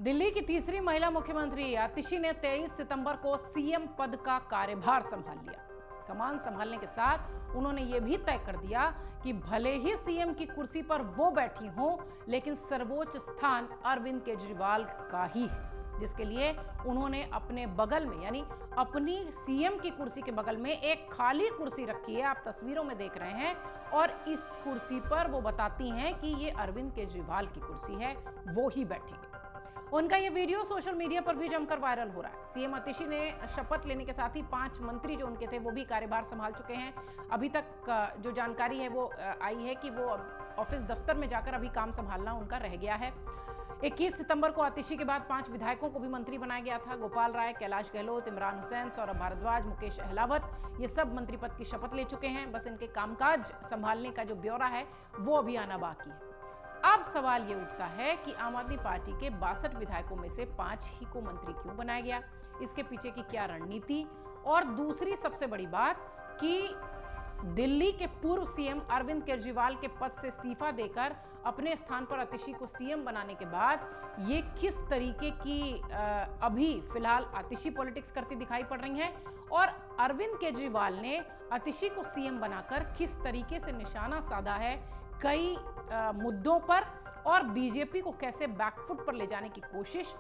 दिल्ली की तीसरी महिला मुख्यमंत्री आतिशी ने 23 सितंबर को सीएम पद का कार्यभार संभाल लिया। कमान संभालने के साथ उन्होंने ये भी तय कर दिया कि भले ही सीएम की कुर्सी पर वो बैठी हों, लेकिन सर्वोच्च स्थान अरविंद केजरीवाल का ही है, जिसके लिए उन्होंने अपने बगल में यानी अपनी सीएम की कुर्सी के बगल में एक खाली कुर्सी रखी है। आप तस्वीरों में देख रहे हैं और इस कुर्सी पर वो बताती हैं कि ये अरविंद केजरीवाल की कुर्सी है, वो ही बैठेंगे। उनका ये वीडियो सोशल मीडिया पर भी जमकर वायरल हो रहा है। सीएम आतिशी ने शपथ लेने के साथ ही 5 मंत्री जो उनके थे वो भी कार्यभार संभाल चुके हैं। अभी तक जो जानकारी है वो आई है कि वो ऑफिस दफ्तर में जाकर अभी काम संभालना उनका रह गया है। 21 सितंबर को आतिशी के बाद 5 विधायकों को भी मंत्री बनाया गया था। गोपाल राय, कैलाश गहलोत, इमरान हुसैन, सौरभ भारद्वाज, मुकेश अहलावत, ये सब मंत्री पद की शपथ ले चुके हैं। बस इनके कामकाज संभालने का जो ब्यौरा है वो अभी आना बाकी है। अब सवाल ये उठता है कि आम आदमी पार्टी के 62 विधायकों में से 5 ही को मंत्री क्यों बनाया गया, इसके पीछे की क्या रणनीति। और दूसरी सबसे बड़ी बात कि दिल्ली के पूर्व सीएम अरविंद केजरीवाल के पद से इस्तीफा देकर अपने स्थान पर आतिशी को सीएम बनाने के बाद ये किस तरीके की अभी फिलहाल आतिशी पॉलिटिक्स करती दिखाई पड़ रही हैं, और अरविंद केजरीवाल ने आतिशी को सीएम बनाकर किस तरीके से निशाना साधा है कई मुद्दों पर, और बीजेपी को कैसे बैकफुट पर ले जाने की कोशिश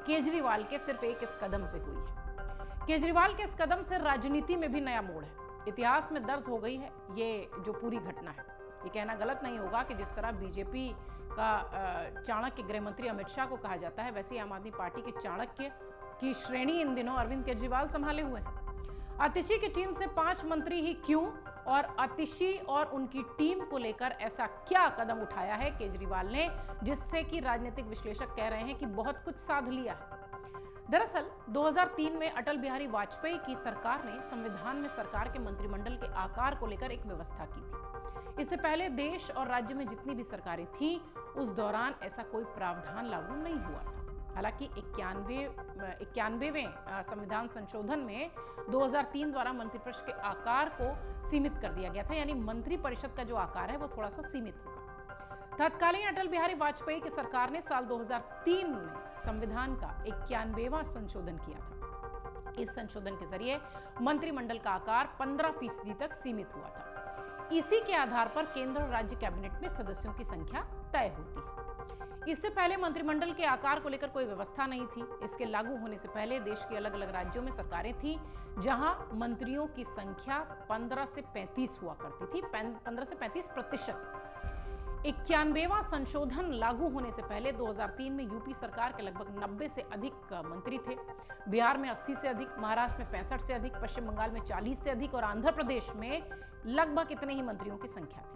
केजरीवाल के सिर्फ एक इस कदम से हुई है। केजरीवाल के इस कदम से राजनीति में भी नया मोड़ है, इतिहास में दर्ज हो गई है ये जो पूरी घटना है। ये कहना गलत नहीं होगा कि जिस तरह बीजेपी का चाणक्य गृह मंत्री अमित शाह को कहा जाता है, वैसे आम आदमी पार्टी के चाणक्य की श्रेणी इन दिनों अरविंद केजरीवाल संभाले हुए हैं। आतिशी की टीम से 5 मंत्री ही क्यों, और आतिशी और उनकी टीम को लेकर ऐसा क्या कदम उठाया है केजरीवाल ने, जिससे कि राजनीतिक विश्लेषक कह रहे हैं कि बहुत कुछ साध लिया है। दरअसल 2003 में अटल बिहारी वाजपेयी की सरकार ने संविधान में सरकार के मंत्रिमंडल के आकार को लेकर एक व्यवस्था की थी। इससे पहले देश और राज्य में जितनी भी सरकारें थी उस दौरान ऐसा कोई प्रावधान लागू नहीं हुआ था। हालांकि 91वें संविधान संशोधन में 2003 द्वारा मंत्रिपरिषद के आकार को सीमित कर दिया गया था, यानी मंत्रिपरिषद का जो आकार है वो थोड़ा सा सीमित होगा। तत्कालीन अटल बिहारी वाजपेयी की सरकार ने साल 2003 में संविधान का 91वां संशोधन किया था। इस संशोधन के जरिए मंत्रिमंडल का आकार 15% तक सीमित हुआ था। इसी के आधार पर केंद्र और राज्य कैबिनेट में सदस्यों की संख्या तय होती है। इससे पहले मंत्रिमंडल के आकार को लेकर कोई व्यवस्था नहीं थी। इसके लागू होने से पहले देश के अलग अलग राज्यों में सरकारें थी जहां मंत्रियों की संख्या 15 से 35 हुआ करती थी, 15 से 35%। 91वां संशोधन लागू होने से पहले 2003 में यूपी सरकार के लगभग 90 से अधिक मंत्री थे, बिहार में 80 से अधिक, महाराष्ट्र में 65 से अधिक, पश्चिम बंगाल में 40 से अधिक और आंध्र प्रदेश में लगभग इतने ही मंत्रियों की संख्या थी।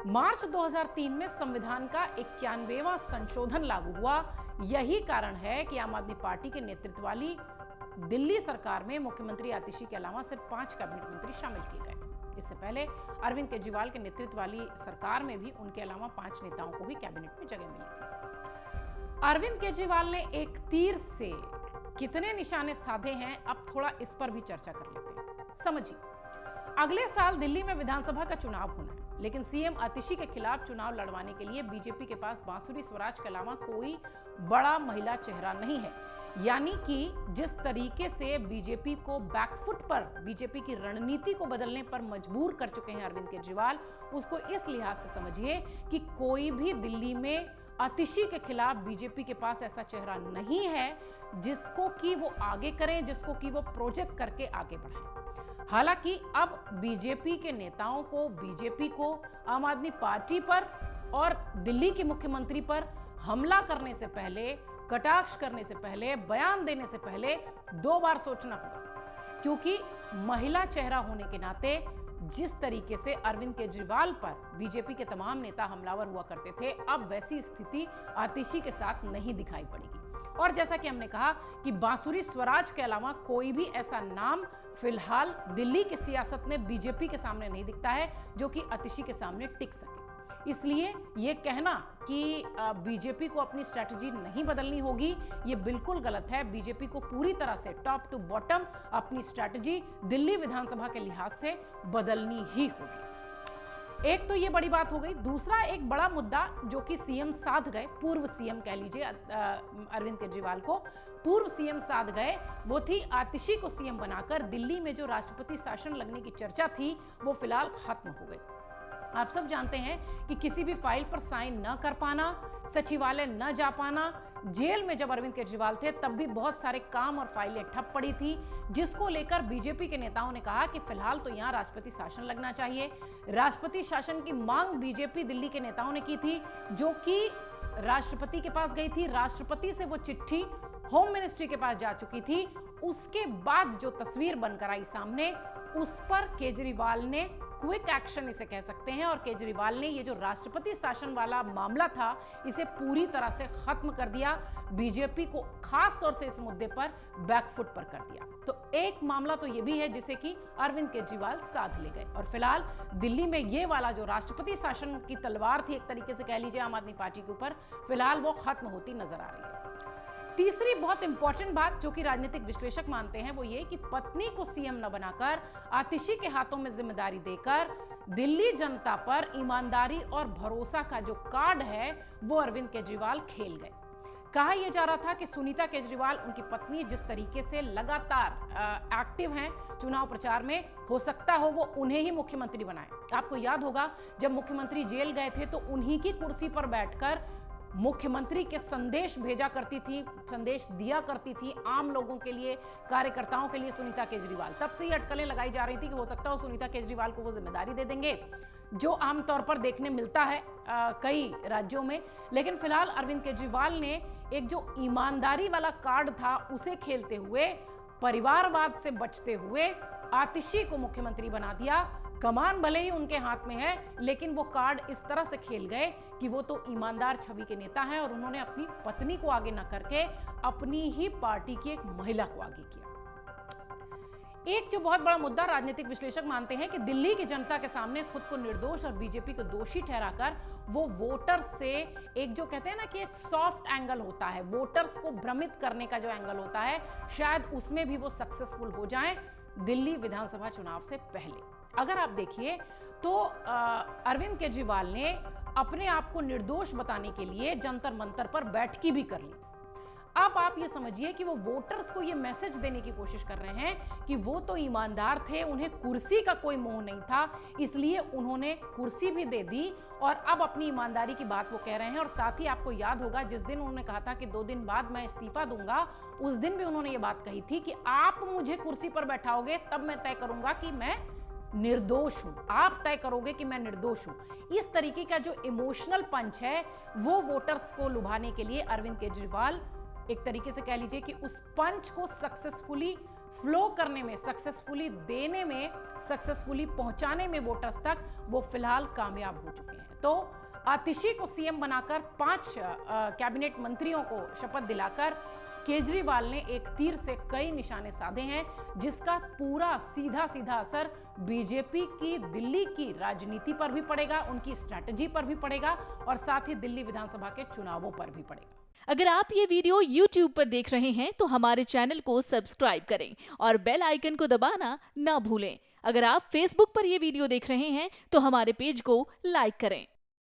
मार्च 2003 में संविधान का 91वां संशोधन लागू हुआ। यही कारण है कि आम आदमी पार्टी के नेतृत्व वाली दिल्ली सरकार में मुख्यमंत्री आतिशी के अलावा सिर्फ 5 कैबिनेट मंत्री शामिल किए गए। इससे पहले अरविंद केजरीवाल के नेतृत्व वाली सरकार में भी उनके अलावा 5 नेताओं को भी कैबिनेट में जगह मिली थी। अरविंद केजरीवाल ने एक तीर से कितने निशाने साधे हैं, अब थोड़ा इस पर भी चर्चा कर लेते हैं। समझिए, अगले साल दिल्ली में विधानसभा का चुनाव होना है, लेकिन सीएम आतिशी के खिलाफ चुनाव लड़वाने के लिए बीजेपी के पास बांसुरी स्वराज के अलावा कोई बड़ा महिला चेहरा नहीं है। यानी कि जिस तरीके से बीजेपी को बैकफुट पर, बीजेपी की रणनीति को बदलने पर मजबूर कर चुके हैं अरविंद केजरीवाल, उसको इस लिहाज से समझिए कि कोई भी दिल्ली में आतिशी के खिलाफ बीजेपी के पास ऐसा चेहरा नहीं है जिसको कि वो आगे करें, जिसको कि वो प्रोजेक्ट करके आगे बढ़ाएं। हालांकि अब बीजेपी के नेताओं को, बीजेपी को आम आदमी पार्टी पर और दिल्ली के मुख्यमंत्री पर हमला करने से पहले, कटाक्ष करने से पहले, बयान देने से पहले 2 बार सोचना होगा, क्योंकि महिला चेहरा होने के नाते जिस तरीके से अरविंद केजरीवाल पर बीजेपी के तमाम नेता हमलावर हुआ करते थे, अब वैसी स्थिति आतिशी के साथ नहीं दिखाई पड़ेगी। और जैसा कि हमने कहा कि बांसुरी स्वराज के अलावा कोई भी ऐसा नाम फिलहाल दिल्ली की सियासत में बीजेपी के सामने नहीं दिखता है जो कि आतिशी के सामने टिक सके। इसलिए ये कहना कि बीजेपी को अपनी स्ट्रैटेजी नहीं बदलनी होगी, ये बिल्कुल गलत है। बीजेपी को पूरी तरह से टॉप टू बॉटम अपनी स्ट्रैटेजी दिल्ली विधानसभा के लिहाज से बदलनी ही होगी। एक तो ये बड़ी बात हो गई। दूसरा एक बड़ा मुद्दा जो कि सीएम साध गए, पूर्व सीएम कह लीजिए अरविंद केजरीवाल को पूर्व सीएम साध गए, वो थी आतिशी को सीएम बनाकर दिल्ली में जो राष्ट्रपति शासन लगने की चर्चा थी वो फिलहाल खत्म हो गई। आप सब जानते हैं कि किसी भी फाइल पर साइन न कर पाना, सचिवालय न जा पाना, जेल में जब अरविंद केजरीवाल थे तब भी बहुत सारे काम और फाइलें ठप पड़ी थी, जिसको लेकर बीजेपी के नेताओं ने कहा कि फिलहाल तो यहां राष्ट्रपति शासन लगना चाहिए। राष्ट्रपति शासन की मांग बीजेपी दिल्ली के नेताओं ने की थी, जो कि राष्ट्रपति के पास गई थी। राष्ट्रपति से वो चिट्ठी होम मिनिस्ट्री के पास जा चुकी थी। उसके बाद जो तस्वीर बनकर आई सामने, उस पर केजरीवाल ने क्विक एक्शन इसे कह सकते हैं, और केजरीवाल ने ये जो राष्ट्रपति शासन वाला मामला था इसे पूरी तरह से खत्म कर दिया। बीजेपी को खास तौर से इस मुद्दे पर बैकफुट पर कर दिया। तो एक मामला तो ये भी है जिसे कि अरविंद केजरीवाल साथ ले गए, और फिलहाल दिल्ली में ये वाला जो राष्ट्रपति शासन की तलवार थी एक तरीके से कह लीजिए आम आदमी पार्टी के ऊपर, फिलहाल वो खत्म होती नजर आ रही है। तीसरी बहुत इंपॉर्टेंट बात जो कि राजनीतिक विश्लेषक मानते हैं वो ये कि पत्नी को सीएम न बनाकर आतिशी के हाथों में जिम्मेदारी देकर दिल्ली जनता पर ईमानदारी और भरोसा का जो कार्ड है वो अरविंद केजरीवाल खेल गए। कहा यह जा रहा था कि सुनीता केजरीवाल, उनकी पत्नी, जिस तरीके से लगातार एक्टिव हैं चुनाव प्रचार में, हो सकता हो वो उन्हें ही मुख्यमंत्री बनाए। आपको याद होगा जब मुख्यमंत्री जेल गए थे तो उन्हीं की कुर्सी पर बैठकर मुख्यमंत्री के संदेश भेजा करती थी, संदेश दिया करती थी आम लोगों के लिए, कार्यकर्ताओं के लिए सुनीता केजरीवाल। तब से ही अटकलें लगाई जा रही थी कि हो सकता है सुनीता केजरीवाल को वो जिम्मेदारी दे देंगे, जो आमतौर पर देखने मिलता है कई राज्यों में। लेकिन फिलहाल अरविंद केजरीवाल ने एक जो ईमानदारी वाला कार्ड था उसे खेलते हुए, परिवारवाद से बचते हुए आतिशी को मुख्यमंत्री बना दिया। कमान भले ही उनके हाथ में है, लेकिन वो कार्ड इस तरह से खेल गए कि वो तो ईमानदार छवि के नेता हैं, और उन्होंने अपनी पत्नी को आगे न करके अपनी ही पार्टी की एक महिला को आगे किया। एक जो बहुत बड़ा मुद्दा राजनीतिक विश्लेषक मानते हैं कि दिल्ली की जनता के सामने खुद को निर्दोष और बीजेपी को दोषी ठहराकर वो वोटर्स से एक जो कहते हैं ना कि एक सॉफ्ट एंगल होता है, वोटर्स को भ्रमित करने का जो एंगल होता है, शायद उसमें भी वो सक्सेसफुल हो जाएं दिल्ली विधानसभा चुनाव से पहले। अगर आप देखिए तो अरविंद केजरीवाल ने अपने आप को निर्दोष बताने के लिए जंतर मंतर पर बैठकी भी कर ली। अब आप ये समझिए कि वो वोटर्स को ये मैसेज देने की कोशिश कर रहे हैं कि वो तो ईमानदार थे, उन्हें कुर्सी का कोई मोह नहीं था, इसलिए उन्होंने कुर्सी भी दे दी और अब अपनी ईमानदारी की बात वो कह रहे हैं। और साथ ही आपको याद होगा जिस दिन उन्होंने कहा था कि 2 दिन बाद मैं इस्तीफा दूंगा, उस दिन भी उन्होंने ये बात कही थी कि आप मुझे कुर्सी पर बैठाओगे तब मैं तय करूंगा कि मैं निर्दोष हूं, आप तय करोगे कि मैं निर्दोष हूं। इस तरीके का जो इमोशनल पंच है वो वोटर्स को लुभाने के लिए अरविंद केजरीवाल एक तरीके से कह लीजिए कि उस पंच को सक्सेसफुली फ्लो करने में, सक्सेसफुली देने में, सक्सेसफुली पहुंचाने में वोटर्स तक वो फिलहाल कामयाब हो चुके हैं। तो आतिशी को सीएम बनाकर 5 कैबिनेट मंत्रियों को शपथ दिलाकर केजरीवाल ने एक तीर से कई निशाने साधे हैं, जिसका पूरा सीधा सीधा असर बीजेपी की दिल्ली की राजनीति पर भी पड़ेगा, उनकी स्ट्रैटेजी पर भी पड़ेगा और साथ ही दिल्ली विधानसभा के चुनावों पर भी पड़ेगा। अगर आप ये वीडियो YouTube पर देख रहे हैं तो हमारे चैनल को सब्सक्राइब करें और बेल आइकन को दबाना ना भूलें। अगर आप Facebook पर ये वीडियो देख रहे हैं तो हमारे पेज को लाइक करें।